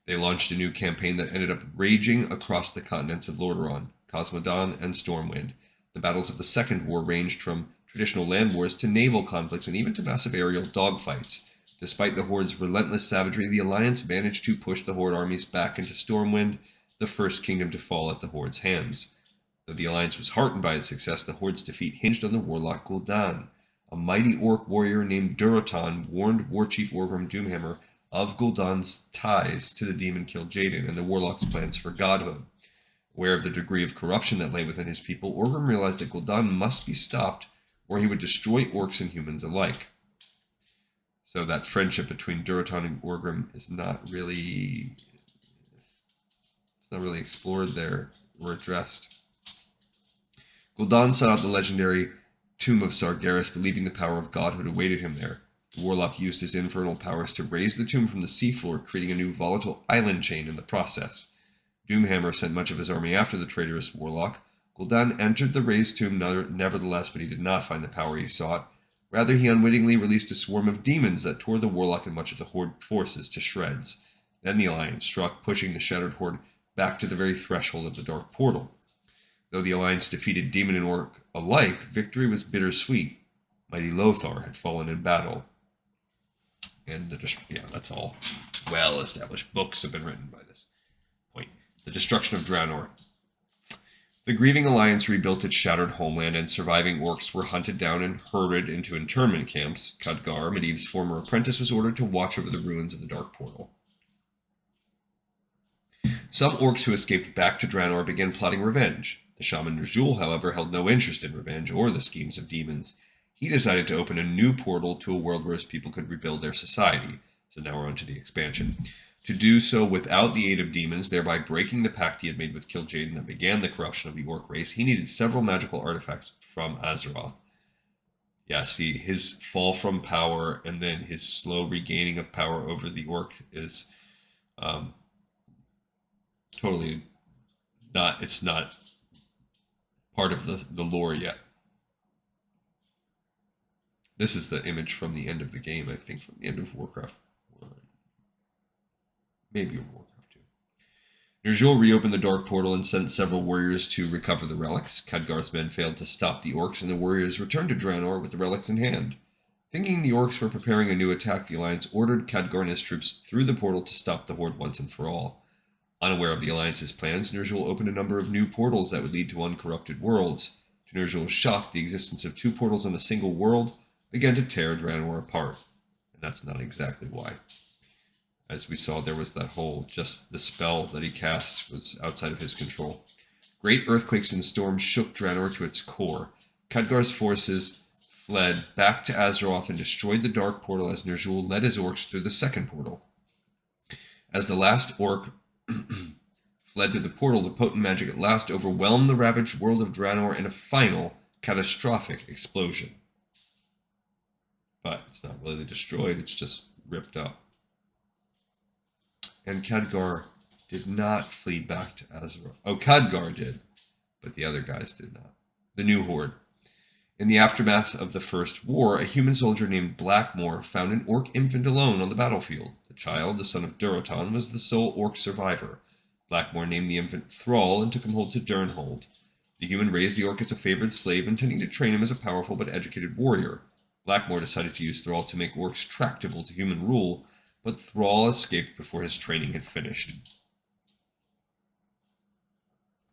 They launched a new campaign that ended up raging across the continents of Lordaeron, Cosmodan, and Stormwind. The battles of the Second War ranged from traditional land wars to naval conflicts and even to massive aerial dogfights. Despite the Horde's relentless savagery, the Alliance managed to push the Horde armies back into Stormwind, the first kingdom to fall at the Horde's hands. Though the Alliance was heartened by its success, the Horde's defeat hinged on the warlock Gul'dan. A mighty orc warrior named Durotan warned War Chief Orgrim Doomhammer of Gul'dan's ties to the demon Kil'jaeden and the warlock's plans for godhood. Aware of the degree of corruption that lay within his people, Orgrim realized that Gul'dan must be stopped or he would destroy orcs and humans alike. So that friendship between Durotan and Orgrim is not really explored there or addressed. Gul'dan sought out the legendary tomb of Sargeras, believing the power of godhood awaited him there. The warlock used his infernal powers to raise the tomb from the seafloor, creating a new volatile island chain in the process. Doomhammer sent much of his army after the traitorous warlock. Gul'dan entered the raised tomb nevertheless, but he did not find the power he sought. Rather, he unwittingly released a swarm of demons that tore the warlock and much of the Horde forces to shreds. Then the Alliance struck, pushing the shattered Horde back to the very threshold of the Dark Portal. Though the Alliance defeated demon and orc alike, victory was bittersweet. Mighty Lothar had fallen in battle. And that's all well-established. Books have been written by this point. The destruction of Draenor. The grieving Alliance rebuilt its shattered homeland, and surviving orcs were hunted down and herded into internment camps. Khadgar, Medivh's former apprentice, was ordered to watch over the ruins of the Dark Portal. Some orcs who escaped back to Draenor began plotting revenge. The shaman Ner'zhul, however, held no interest in revenge or the schemes of demons. He decided to open a new portal to a world where his people could rebuild their society. So now we're on to the expansion. To do so without the aid of demons, thereby breaking the pact he had made with Kil'jaeden that began the corruption of the orc race, he needed several magical artifacts from Azeroth. Yeah, see, his fall from power and then his slow regaining of power over the orc is totally not, it's not part of the lore yet. This is the image from the end of the game, I think, from the end of Warcraft 1. Maybe Warcraft 2. Ner'zhul reopened the Dark Portal and sent several warriors to recover the relics. Khadgar's men failed to stop the orcs, and the warriors returned to Draenor with the relics in hand. Thinking the orcs were preparing a new attack, the Alliance ordered Khadgar and his troops through the portal to stop the Horde once and for all. Unaware of the Alliance's plans, Ner'zhul opened a number of new portals that would lead to uncorrupted worlds. To Ner'zhul's shock, the existence of 2 portals in a single world began to tear Draenor apart. And that's not exactly why. As we saw, there was that whole, just the spell that he cast was outside of his control. Great earthquakes and storms shook Draenor to its core. Khadgar's forces fled back to Azeroth and destroyed the Dark Portal as Ner'zhul led his orcs through the second portal. As the last orc fled through the portal, the potent magic at last overwhelmed the ravaged world of Draenor in a final, catastrophic explosion. But it's not really destroyed, it's just ripped up. And Khadgar did not flee back to Azeroth. Oh, Khadgar did, but the other guys did not. The new Horde. In the aftermath of the First War, a human soldier named Blackmore found an orc infant alone on the battlefield. The child, the son of Durotan, was the sole orc survivor. Blackmore named the infant Thrall and took him to Durnhold. The human raised the orc as a favored slave, intending to train him as a powerful but educated warrior. Blackmore decided to use Thrall to make orcs tractable to human rule, but Thrall escaped before his training had finished.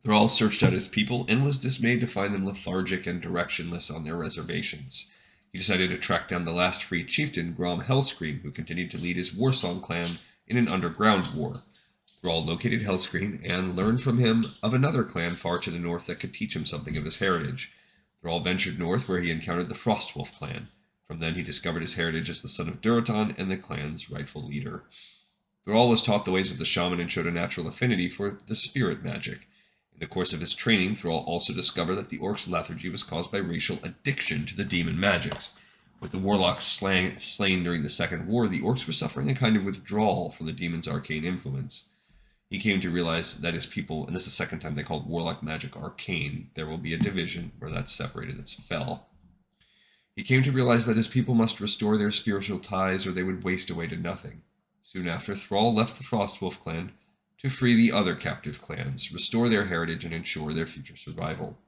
Thrall searched out his people and was dismayed to find them lethargic and directionless on their reservations. He decided to track down the last free chieftain, Grom Hellscream, who continued to lead his Warsong clan in an underground war. Thrall located Hellscream and learned from him of another clan far to the north that could teach him something of his heritage. Thrall ventured north where he encountered the Frostwolf clan. From then he discovered his heritage as the son of Durotan and the clan's rightful leader. Thrall was taught the ways of the shaman and showed a natural affinity for the spirit magic. In the course of his training, Thrall also discovered that the orc's lethargy was caused by racial addiction to the demon magics. With the warlocks slain during the Second War, the orcs were suffering a kind of withdrawal from the demon's arcane influence. He came to realize that his people, and this is the second time they called warlock magic arcane, there will be a division where that's separated, that's fell. He came to realize that his people must restore their spiritual ties or they would waste away to nothing. Soon after, Thrall left the Frostwolf clan to free the other captive clans, restore their heritage, and ensure their future survival.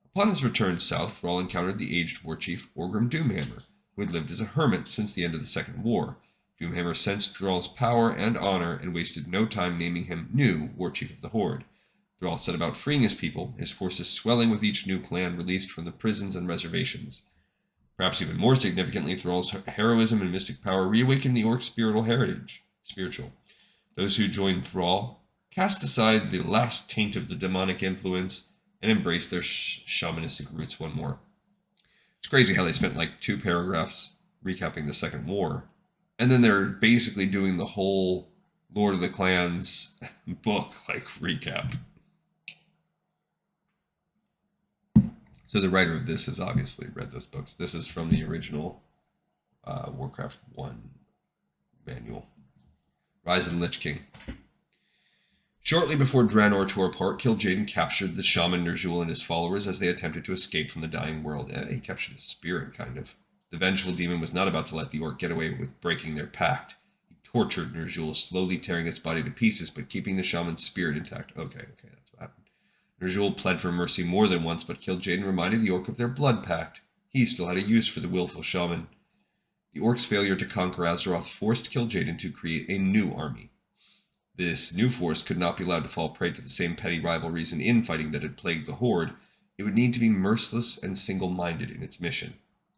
Upon his return south, Thrall encountered the aged war chief Orgrim Doomhammer, who had lived as a hermit since the end of the Second War. Doomhammer sensed Thrall's power and honor and wasted no time naming him new war chief of the Horde. Thrall set about freeing his people, his forces swelling with each new clan released from the prisons and reservations. Perhaps even more significantly, Thrall's heroism and mystic power reawakened the orc's spiritual. Those who joined Thrall cast aside the last taint of the demonic influence and embraced their shamanistic roots one more. It's crazy how they spent like 2 paragraphs recapping the Second War, and then they're basically doing the whole Lord of the Clans book like recap. So the writer of this has obviously read those books. This is from the original Warcraft 1 manual. Rise of the Lich King. Shortly before Draenor tore apart, Kil'jaeden captured the shaman Ner'zhul and his followers as they attempted to escape from the dying world. He captured his spirit, kind of. The vengeful demon was not about to let the orc get away with breaking their pact. He tortured Ner'zhul, slowly tearing its body to pieces, but keeping the shaman's spirit intact. Okay, that's what happened. Ner'zhul pled for mercy more than once, but Kil'jaeden reminded the orc of their blood pact. He still had a use for the willful shaman. The orc's failure to conquer Azeroth forced Kil'jaeden to create a new army. This new force could not be allowed to fall prey to the same petty rivalries and infighting that had plagued the Horde. It would need to be merciless and single-minded in its mission.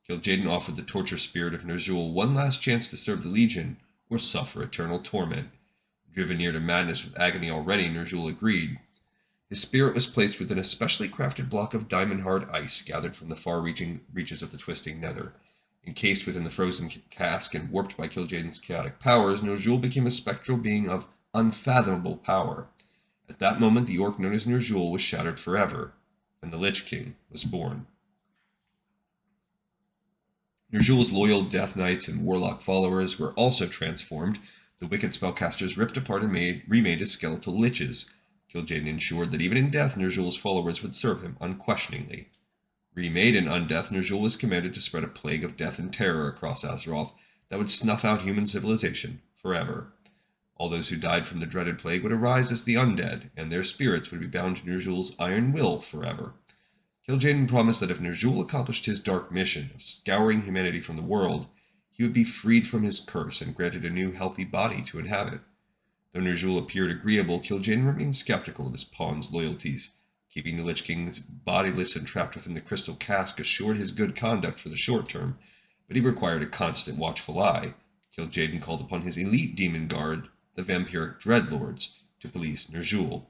Kil'jaeden offered the torture spirit of Ner'zhul one last chance to serve the Legion or suffer eternal torment. Driven near to madness with agony already, Ner'zhul agreed. His spirit was placed within a specially crafted block of diamond-hard ice gathered from the far-reaching reaches of the twisting nether. Encased within the frozen cask and warped by Kil'jaeden's chaotic powers, Ner'zhul became a spectral being of unfathomable power. At that moment, the orc known as Ner'zhul was shattered forever, and the Lich King was born. Ner'zhul's loyal Death Knights and Warlock followers were also transformed. The wicked spellcasters ripped apart and remade his skeletal liches. Kil'jaeden ensured that even in death, Ner'zhul's followers would serve him unquestioningly. Remade in undeath, Ner'zhul was commanded to spread a plague of death and terror across Azeroth that would snuff out human civilization forever. All those who died from the dreaded plague would arise as the undead, and their spirits would be bound to Ner'zhul's iron will forever. Kil'jaeden promised that if Ner'zhul accomplished his dark mission of scouring humanity from the world, he would be freed from his curse and granted a new healthy body to inhabit. Though Ner'zhul appeared agreeable, Kil'jaeden remained skeptical of his pawn's loyalties. Keeping the Lich King's bodiless and trapped within the crystal cask assured his good conduct for the short term, but he required a constant watchful eye. Kil'jaeden called upon his elite demon guard, the vampiric Dreadlords, to police Ner'zhul.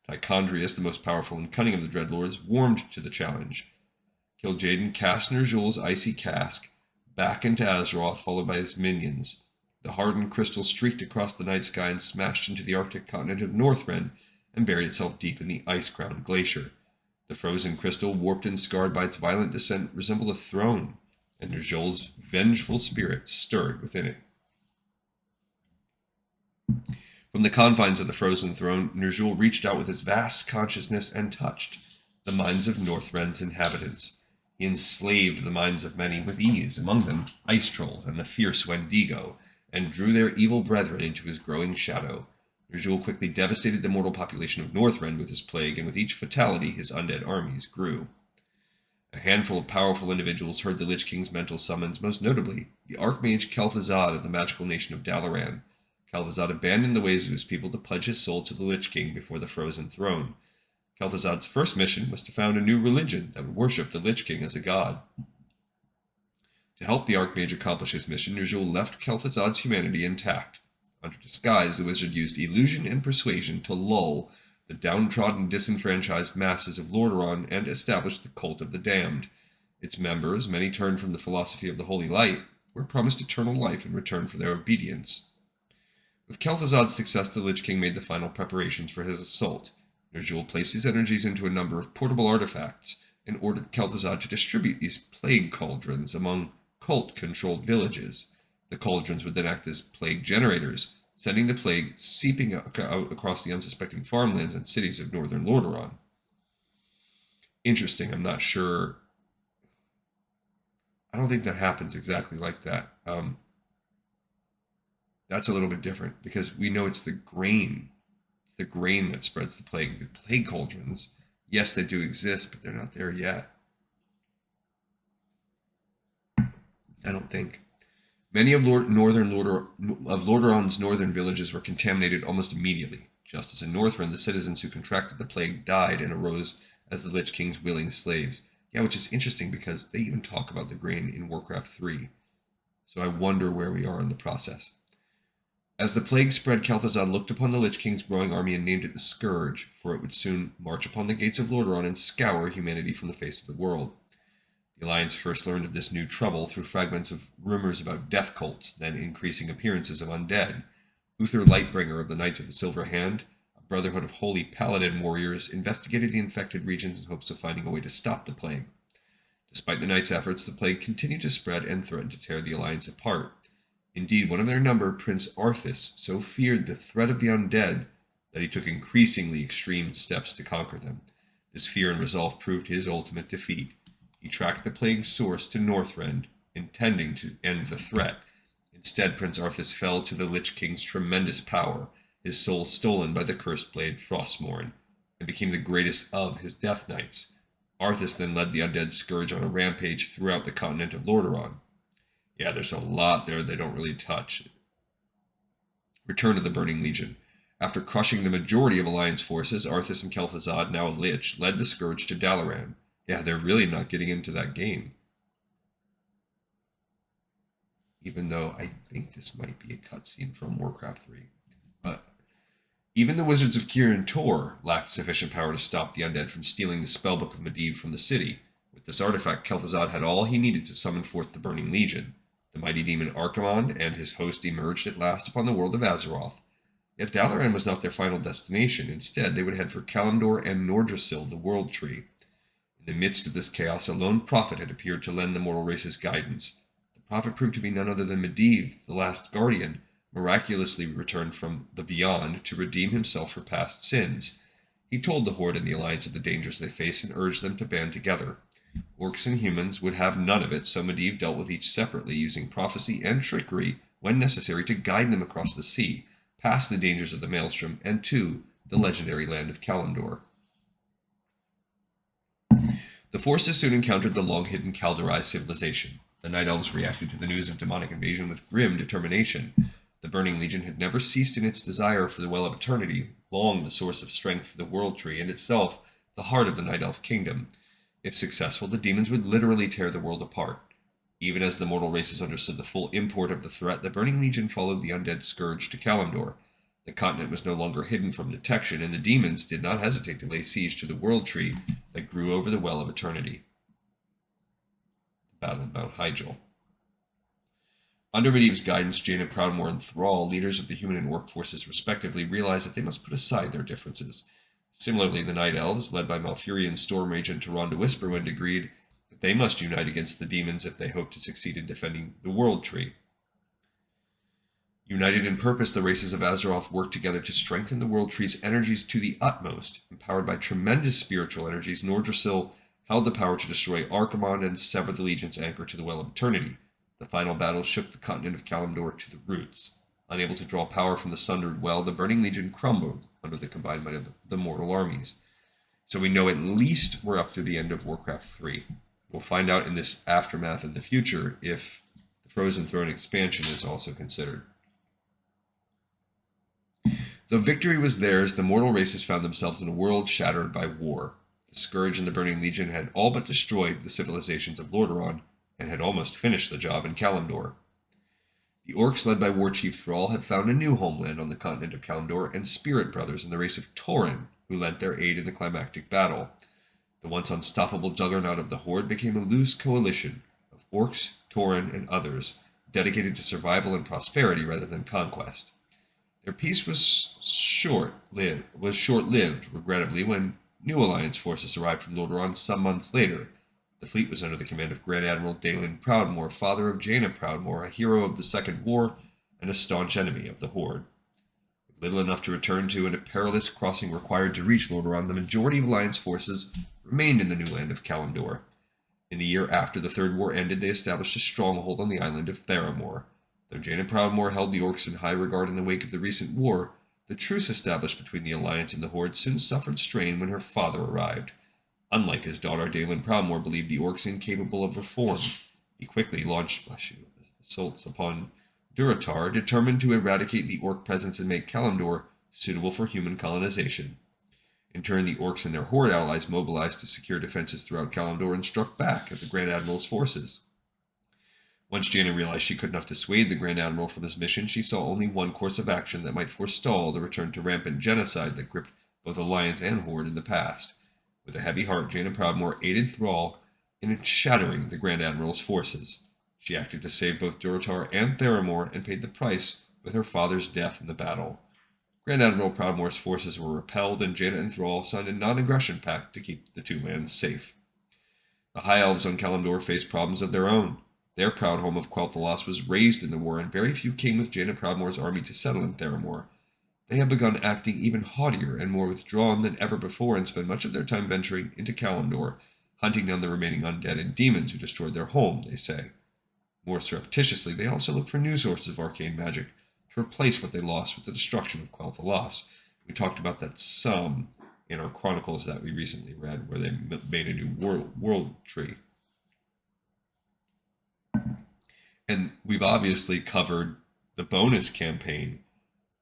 Tichondrius, the most powerful and cunning of the Dreadlords, warmed to the challenge. Kil'jaeden cast Ner'zhul's icy cask back into Azeroth, followed by his minions. The hardened crystal streaked across the night sky and smashed into the Arctic continent of Northrend, and buried itself deep in the ice-crowned glacier. The frozen crystal, warped and scarred by its violent descent, resembled a throne, and Ner'zhul's vengeful spirit stirred within it. From the confines of the frozen throne, Ner'zhul reached out with his vast consciousness and touched the minds of Northrend's inhabitants. He enslaved the minds of many with ease, among them Ice Troll and the fierce Wendigo, and drew their evil brethren into his growing shadow. Ner'zhul quickly devastated the mortal population of Northrend with his plague, and with each fatality, his undead armies grew. A handful of powerful individuals heard the Lich King's mental summons, most notably the Archmage Kel'Thuzad of the magical nation of Dalaran. Kel'Thuzad abandoned the ways of his people to pledge his soul to the Lich King before the Frozen Throne. Kel'Thuzad's first mission was to found a new religion that would worship the Lich King as a god. To help the Archmage accomplish his mission, Ner'zhul left Kel'Thuzad's humanity intact. Under disguise, the wizard used illusion and persuasion to lull the downtrodden, disenfranchised masses of Lordaeron and established the Cult of the Damned. Its members, many turned from the philosophy of the Holy Light, were promised eternal life in return for their obedience. With Kel'Thuzad's success, the Lich King made the final preparations for his assault. Ner'zhul placed his energies into a number of portable artifacts and ordered Kel'Thuzad to distribute these plague cauldrons among cult-controlled villages. The cauldrons would then act as plague generators, sending the plague seeping out across the unsuspecting farmlands and cities of northern Lordaeron. Interesting, I'm not sure. I don't think that happens exactly like that. That's a little bit different, because we know it's the grain. It's the grain that spreads the plague. The plague cauldrons, yes, they do exist, but they're not there yet. I don't think. Many of Lordaeron's northern villages were contaminated almost immediately. Just as in Northrend, the citizens who contracted the plague died and arose as the Lich King's willing slaves. Yeah, which is interesting because they even talk about the grain in Warcraft 3. So I wonder where we are in the process. As the plague spread, Kel'Thuzad looked upon the Lich King's growing army and named it the Scourge, for it would soon march upon the gates of Lordaeron and scour humanity from the face of the world. The Alliance first learned of this new trouble through fragments of rumors about death cults, then increasing appearances of undead. Uther Lightbringer of the Knights of the Silver Hand, a brotherhood of holy paladin warriors, investigated the infected regions in hopes of finding a way to stop the plague. Despite the Knights' efforts, the plague continued to spread and threatened to tear the Alliance apart. Indeed, one of their number, Prince Arthas, so feared the threat of the undead that he took increasingly extreme steps to conquer them. This fear and resolve proved his ultimate defeat. He tracked the plague's source to Northrend, intending to end the threat. Instead, Prince Arthas fell to the Lich King's tremendous power, his soul stolen by the cursed blade Frostmourne, and became the greatest of his Death Knights. Arthas then led the undead scourge on a rampage throughout the continent of Lordaeron. Yeah, there's a lot there they don't really touch. Return of the Burning Legion. After crushing the majority of Alliance forces, Arthas and Kel'Thuzad, now a Lich, led the scourge to Dalaran. Yeah, they're really not getting into that game. Even though I think this might be a cutscene from Warcraft 3. But even the wizards of Kirin Tor lacked sufficient power to stop the undead from stealing the spellbook of Medivh from the city. With this artifact, Kel'Thuzad had all he needed to summon forth the Burning Legion. The mighty demon Archimonde and his host emerged at last upon the world of Azeroth. Yet Dalaran was not their final destination. Instead, they would head for Kalimdor and Nordrassil, the World Tree. In the midst of this chaos, a lone prophet had appeared to lend the mortal race's guidance. The prophet proved to be none other than Medivh, the last guardian, miraculously returned from the Beyond to redeem himself for past sins. He told the Horde and the Alliance of the dangers they faced and urged them to band together. Orcs and humans would have none of it, so Medivh dealt with each separately, using prophecy and trickery when necessary to guide them across the sea, past the dangers of the Maelstrom, and to the legendary land of Kalimdor. The forces soon encountered the long-hidden Kaldorei civilization. The Night Elves reacted to the news of demonic invasion with grim determination. The Burning Legion had never ceased in its desire for the Well of Eternity, long the source of strength for the World Tree, and itself the heart of the Night Elf kingdom. If successful, the demons would literally tear the world apart. Even as the mortal races understood the full import of the threat, the Burning Legion followed the undead scourge to Kalimdor. The continent was no longer hidden from detection, and the demons did not hesitate to lay siege to the World Tree that grew over the Well of Eternity. The Battle of Mount Hyjal. Under Medivh's guidance, Jaina and Proudmoore and Thrall, leaders of the human and orc forces respectively, realized that they must put aside their differences. Similarly, the Night Elves, led by Malfurion Stormrage and Tyrande Whisperwind, agreed that they must unite against the demons if they hoped to succeed in defending the World Tree. United in purpose, the races of Azeroth worked together to strengthen the World Tree's energies to the utmost. Empowered by tremendous spiritual energies, Nordrassil held the power to destroy Archimonde and sever the Legion's anchor to the Well of Eternity. The final battle shook the continent of Kalimdor to the roots. Unable to draw power from the sundered well, the Burning Legion crumbled under the combined might of the mortal armies. So we know at least we're up to the end of Warcraft 3. We'll find out in this aftermath in the future if the Frozen Throne expansion is also considered. Though victory was theirs, the mortal races found themselves in a world shattered by war. The Scourge and the Burning Legion had all but destroyed the civilizations of Lordaeron and had almost finished the job in Kalimdor. The Orcs, led by War Chief Thrall, had found a new homeland on the continent of Kalimdor, and Spirit Brothers in the race of Tauren, who lent their aid in the climactic battle. The once unstoppable juggernaut of the Horde became a loose coalition of Orcs, Tauren, and others, dedicated to survival and prosperity rather than conquest. Their peace was short-lived, regrettably, when new alliance forces arrived from Lordaeron some months later. The fleet was under the command of Grand Admiral Dalen Proudmoore, father of Jaina Proudmoore, a hero of the Second War and a staunch enemy of the Horde. With little enough to return to and a perilous crossing required to reach Lordaeron, the majority of alliance forces remained in the new land of Kalimdor. In the year after the Third War ended, they established a stronghold on the island of Theramore. Though Jaina Proudmoore held the Orcs in high regard in the wake of the recent war, the truce established between the Alliance and the Horde soon suffered strain when her father arrived. Unlike his daughter, Dalen Proudmoore believed the Orcs incapable of reform. He quickly launched assaults upon Durotar, determined to eradicate the Orc presence and make Kalimdor suitable for human colonization. In turn, the Orcs and their Horde allies mobilized to secure defenses throughout Kalimdor and struck back at the Grand Admiral's forces. Once Jaina realized she could not dissuade the Grand Admiral from his mission, she saw only one course of action that might forestall the return to rampant genocide that gripped both Alliance and Horde in the past. With a heavy heart, Jaina Proudmoore aided Thrall in shattering the Grand Admiral's forces. She acted to save both Durotar and Theramore and paid the price with her father's death in the battle. Grand Admiral Proudmoore's forces were repelled, and Jaina and Thrall signed a non-aggression pact to keep the two lands safe. The High Elves on Kalimdor faced problems of their own. Their proud home of Quel'Thalas was razed in the war, and very few came with Jaina Proudmoore's army to settle in Theramore. They have begun acting even haughtier and more withdrawn than ever before, and spend much of their time venturing into Kalimdor, hunting down the remaining undead and demons who destroyed their home, they say. More surreptitiously, they also look for new sources of arcane magic to replace what they lost with the destruction of Quel'Thalas. We talked about that some in our chronicles that we recently read, where they made a new world tree. And we've obviously covered the bonus campaign,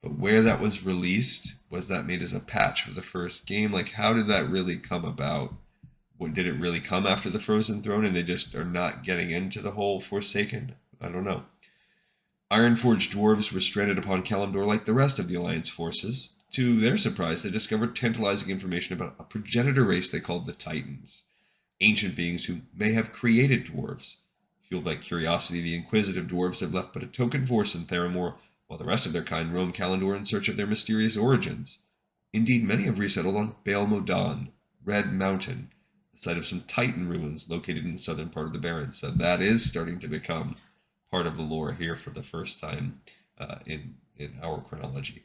but where that was released, was that made as a patch for the first game? Like, how did that really come about? Did it really come after the Frozen Throne and they just are not getting into the whole Forsaken? I don't know. Ironforged dwarves were stranded upon Kalimdor like the rest of the Alliance forces. To their surprise, they discovered tantalizing information about a progenitor race they called the Titans, ancient beings who may have created dwarves. Fueled by curiosity, the inquisitive dwarves have left but a token force in Theramore, while the rest of their kind roam Kalimdor in search of their mysterious origins. Indeed, many have resettled on Baal Modan, Red Mountain, the site of some Titan ruins located in the southern part of the Barrens. So that is starting to become part of the lore here for the first time in our chronology.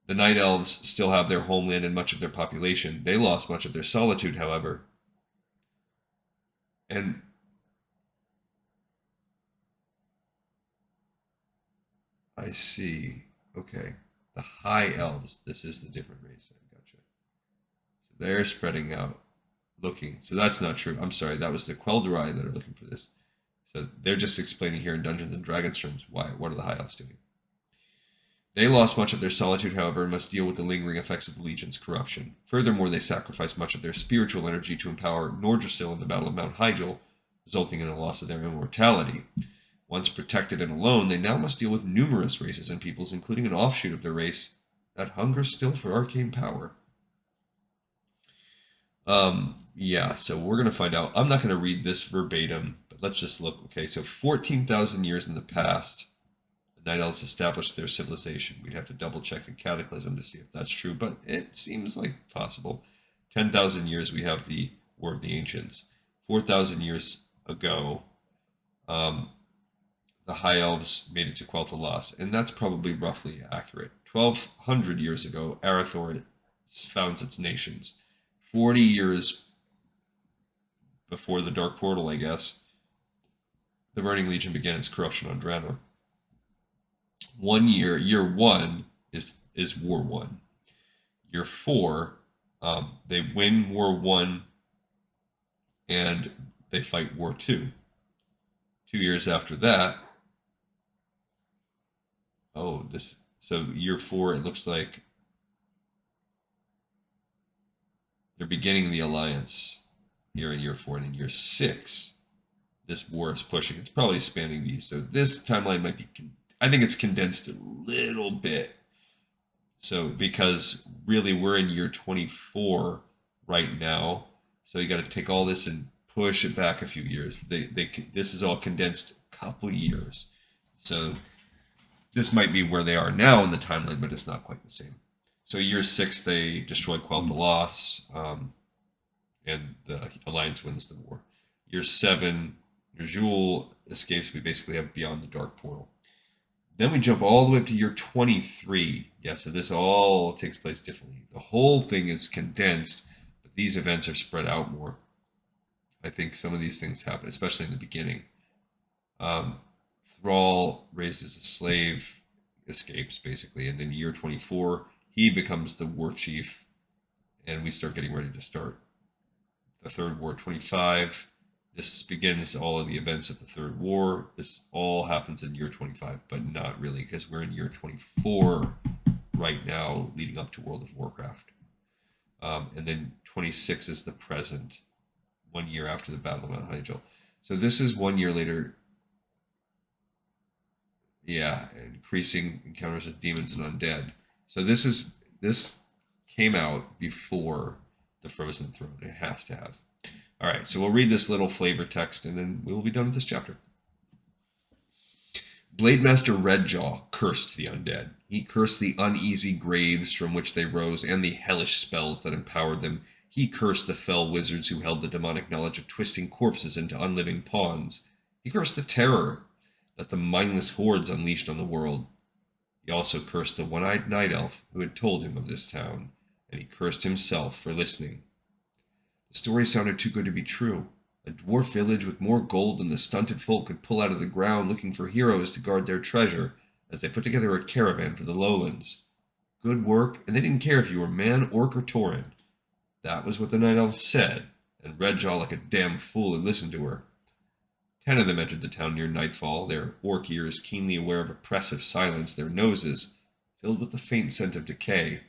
The Night Elves still have their homeland and much of their population. They lost much of their solitude, however. And I see. Okay. The High Elves. This is the different race. I gotcha. So they're spreading out, looking. So that's not true. I'm sorry. That was the Quel'Drai that are looking for this. So they're just explaining here in Dungeons and Dragons terms what are the High Elves doing. They lost much of their solitude, however, and must deal with the lingering effects of the Legion's corruption. Furthermore, they sacrificed much of their spiritual energy to empower Nordrassil in the Battle of Mount Hyjal, resulting in a loss of their immortality. Once protected and alone, they now must deal with numerous races and peoples, including an offshoot of their race that hungers still for arcane power. Yeah, so we're going to find out. I'm not going to read this verbatim, but let's just look. Okay, so 14,000 years in the past, the Night Elves established their civilization. We'd have to double check in Cataclysm to see if that's true, but it seems like possible. 10,000 years, we have the War of the Ancients. 4,000 years ago, the High Elves made it to Quel'Thalas, and that's probably roughly accurate. 1,200 years ago, Arathor founds its nations. 40 years before the Dark Portal, I guess, the Burning Legion began its corruption on Draenor. year one is War One. Year four, they win War One and they fight War Two. 2 years after that, so year four, it looks like they're beginning the alliance here in year four, and in year six, this war is pushing. It's probably spanning these. So this timeline might be, I think it's condensed a little bit. So because really we're in year 24 right now, so you got to take all this and push it back a few years. This is all condensed a couple years. So this might be where they are now in the timeline, but it's not quite the same. So year six, they destroy Quell the Loss, and the Alliance wins the war. Year seven, Ner'zhul escapes. We basically have Beyond the Dark Portal. Then we jump all the way up to year 23. Yeah, so this all takes place differently. The whole thing is condensed, but these events are spread out more. I think some of these things happen, especially in the beginning. Thrall, raised as a slave, escapes basically, and then year 24, he becomes the war chief, and we start getting ready to start the Third War. 25. This begins all of the events of the Third War. This all happens in year 25, but not really, because we're in year 24 right now, leading up to World of Warcraft. And then 26 is the present, 1 year after the Battle of Mount Hyjal. So this is 1 year later. Yeah, increasing encounters with demons and undead. So this came out before the Frozen Throne. It has to have. All right, so we'll read this little flavor text, and then we will be done with this chapter. Blademaster Redjaw cursed the undead. He cursed the uneasy graves from which they rose, and the hellish spells that empowered them. He cursed the fell wizards who held the demonic knowledge of twisting corpses into unliving pawns. He cursed the terror that the mindless hordes unleashed on the world. He also cursed the one-eyed night elf who had told him of this town, and he cursed himself for listening. The story sounded too good to be true. A dwarf village with more gold than the stunted folk could pull out of the ground, looking for heroes to guard their treasure as they put together a caravan for the lowlands. Good work, and they didn't care if you were man, orc, or tauren. That was what the night elf said, and Redjaw, like a damn fool, had listened to her. 10 of them entered the town near nightfall, their orc ears keenly aware of oppressive silence, their noses filled with the faint scent of decay.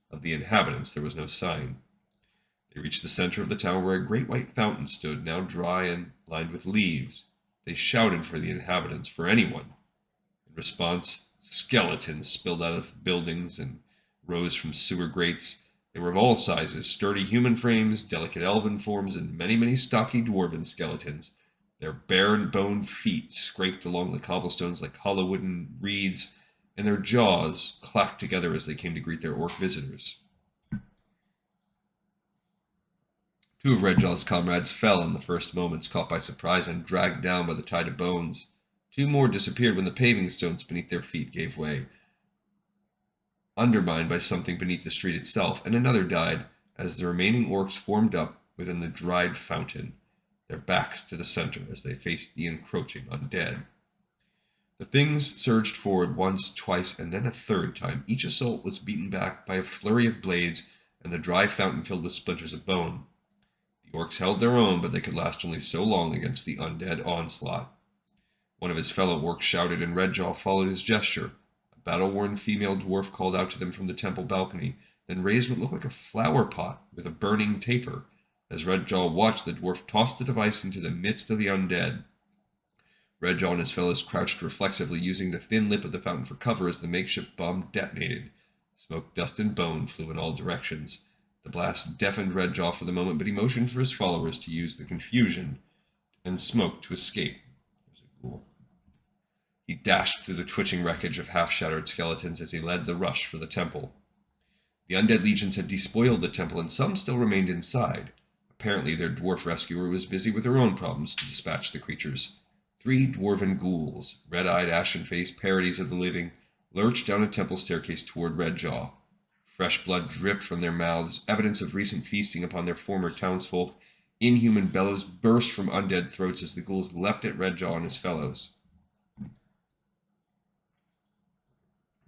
Of the inhabitants there was no sign. They reached the center of the town where a great white fountain stood, now dry and lined with leaves. They shouted for the inhabitants, for anyone. In response, skeletons spilled out of buildings and rose from sewer grates. They were of all sizes, sturdy human frames, delicate elven forms, and many stocky dwarven skeletons. Their bare-boned feet scraped along the cobblestones like hollow wooden reeds, and their jaws clacked together as they came to greet their orc visitors. 2 of Redjaw's comrades fell in the first moments, caught by surprise and dragged down by the tide of bones. 2 more disappeared when the paving stones beneath their feet gave way, undermined by something beneath the street itself, and another died as the remaining orcs formed up within the dried fountain, their backs to the center as they faced the encroaching undead. The things surged forward once, twice, and then a third time. Each assault was beaten back by a flurry of blades, and the dry fountain filled with splinters of bone. The orcs held their own, but they could last only so long against the undead onslaught. One of his fellow orcs shouted, and Redjaw followed his gesture. A battle-worn female dwarf called out to them from the temple balcony, then raised what looked like a flower pot with a burning taper. As Redjaw watched, the dwarf tossed the device into the midst of the undead. Redjaw and his fellows crouched reflexively, using the thin lip of the fountain for cover as the makeshift bomb detonated. Smoke, dust, and bone flew in all directions. The blast deafened Redjaw for the moment, but he motioned for his followers to use the confusion and smoke to escape. There's a ghoul. He dashed through the twitching wreckage of half-shattered skeletons as he led the rush for the temple. The undead legions had despoiled the temple, and some still remained inside. Apparently, their dwarf rescuer was busy with her own problems to dispatch the creatures. 3 dwarven ghouls, red-eyed, ashen-faced parodies of the living, lurched down a temple staircase toward Redjaw. Fresh blood dripped from their mouths, evidence of recent feasting upon their former townsfolk. Inhuman bellows burst from undead throats as the ghouls leapt at Redjaw and his fellows.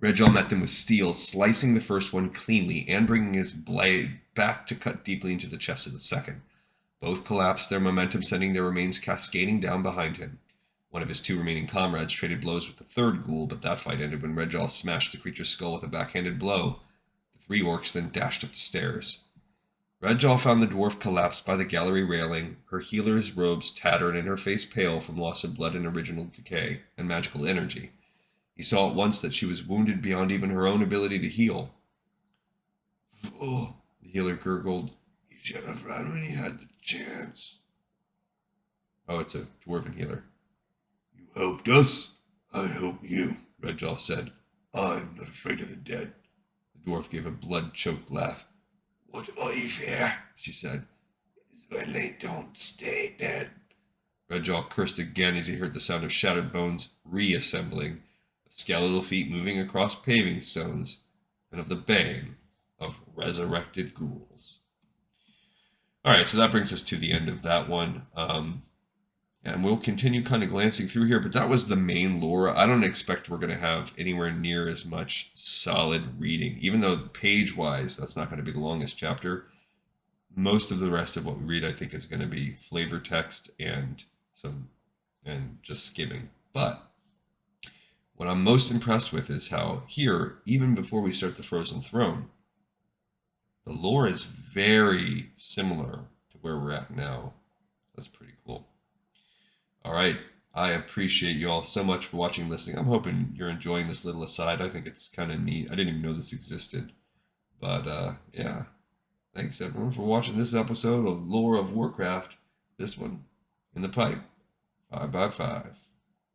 Redjaw met them with steel, slicing the first one cleanly and bringing his blade back to cut deeply into the chest of the second. Both collapsed, their momentum sending their remains cascading down behind him. One of his two remaining comrades traded blows with the third ghoul, but that fight ended when Redjaw smashed the creature's skull with a backhanded blow. The three orcs then dashed up the stairs. Redjaw found the dwarf collapsed by the gallery railing, her healer's robes tattered and her face pale from loss of blood and original decay and magical energy. He saw at once that she was wounded beyond even her own ability to heal. "Oh," the healer gurgled. "You should have run when you had the chance." Oh, it's a dwarven healer. "You helped us. I help you," Redjaw said. "I'm not afraid of the dead." The dwarf gave a blood-choked laugh. "What I fear," she said, "is when they don't stay dead." Redjaw cursed again as he heard the sound of shattered bones reassembling, of skeletal feet moving across paving stones, and of the baying of resurrected ghouls. Alright, so that brings us to the end of that one. And we'll continue kind of glancing through here, but that was the main lore. I don't expect we're going to have anywhere near as much solid reading, even though page-wise, that's not going to be the longest chapter. Most of the rest of what we read, I think, is going to be flavor text and just skimming. But what I'm most impressed with is how here, even before we start the Frozen Throne, the lore is very similar to where we're at now. That's pretty cool. All right. I appreciate you all so much for watching and listening. I'm hoping you're enjoying this little aside. I think it's kind of neat. I didn't even know this existed. But yeah. Thanks everyone for watching this episode of Lore of Warcraft. This one in the pipe. 5x5.